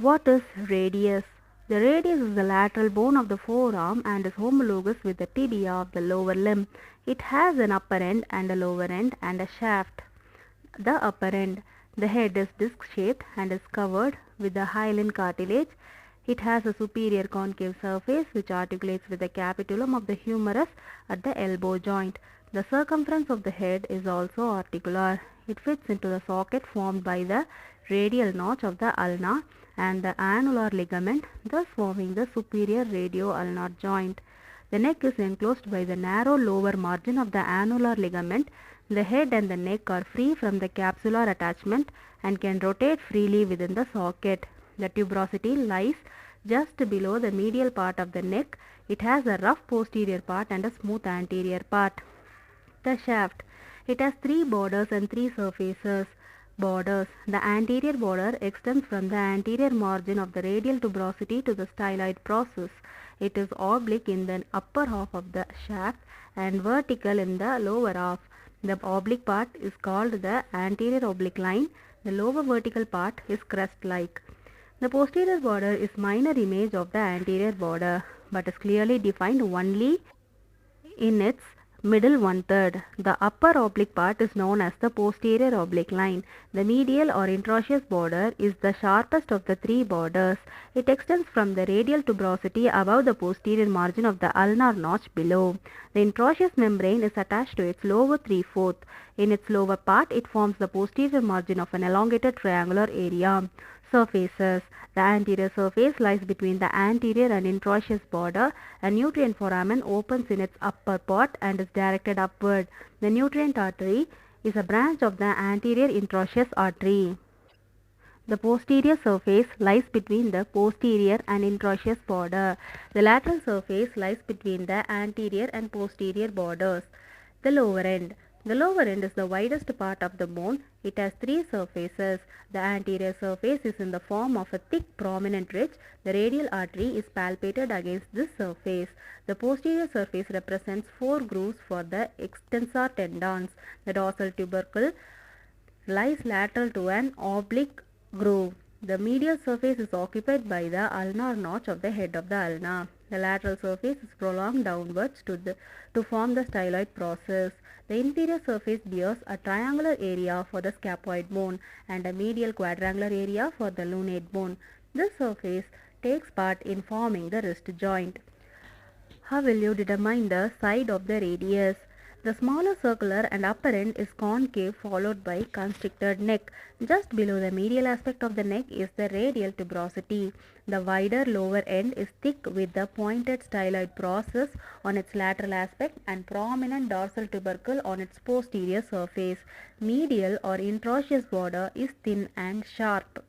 What is radius? The radius is the lateral bone of the forearm and is homologous with the tibia of the lower limb. It has an upper end and a lower end and a shaft. The upper end. The head is disc-shaped and is covered with the hyaline cartilage. It has a superior concave surface which articulates with the capitulum of the humerus at the elbow joint. The circumference of the head is also articular. It fits into the socket formed by the radial notch of the ulna and the annular ligament, thus forming the superior radio-ulnar joint. The neck is enclosed by the narrow lower margin of the annular ligament. The head and the neck are free from the capsular attachment and can rotate freely within the socket. The tuberosity lies just below the medial part of the neck. It has a rough posterior part and a smooth anterior part. The shaft. It has three borders and three surfaces. Borders. The anterior border extends from the anterior margin of the radial tuberosity to the styloid process. It is oblique in the upper half of the shaft and vertical in the lower half. The oblique part is called the anterior oblique line. The lower vertical part is crest-like. The posterior border is minor image of the anterior border, but is clearly defined only in its middle one-third. The upper oblique part is known as the posterior oblique line. The medial or intraosseous border is the sharpest of the three borders. It extends from the radial tuberosity above the posterior margin of the ulnar notch below. The intraosseous membrane is attached to its lower 3/4. In its lower part, it forms the posterior margin of an elongated triangular area. Surfaces. The anterior surface lies between the anterior and intraosseous border. A nutrient foramen opens in its upper part and is directed upward. The nutrient artery is a branch of the anterior intraosseous artery. The posterior surface lies between the posterior and intraosseous border. The lateral surface lies between the anterior and posterior borders. The lower end. The lower end is the widest part of the bone. It has three surfaces. The anterior surface is in the form of a thick prominent ridge. The radial artery is palpated against this surface. The posterior surface represents four grooves for the extensor tendons. The dorsal tubercle lies lateral to an oblique groove. The medial surface is occupied by the ulnar notch of the head of the ulna. The lateral surface is prolonged downwards to form the styloid process. The inferior surface bears a triangular area for the scaphoid bone and a medial quadrangular area for the lunate bone. This surface takes part in forming the wrist joint. How will you determine the side of the radius? The smaller circular and upper end is concave followed by constricted neck. Just below the medial aspect of the neck is the radial tuberosity. The wider lower end is thick with the pointed styloid process on its lateral aspect and prominent dorsal tubercle on its posterior surface. Medial or intraosseous border is thin and sharp.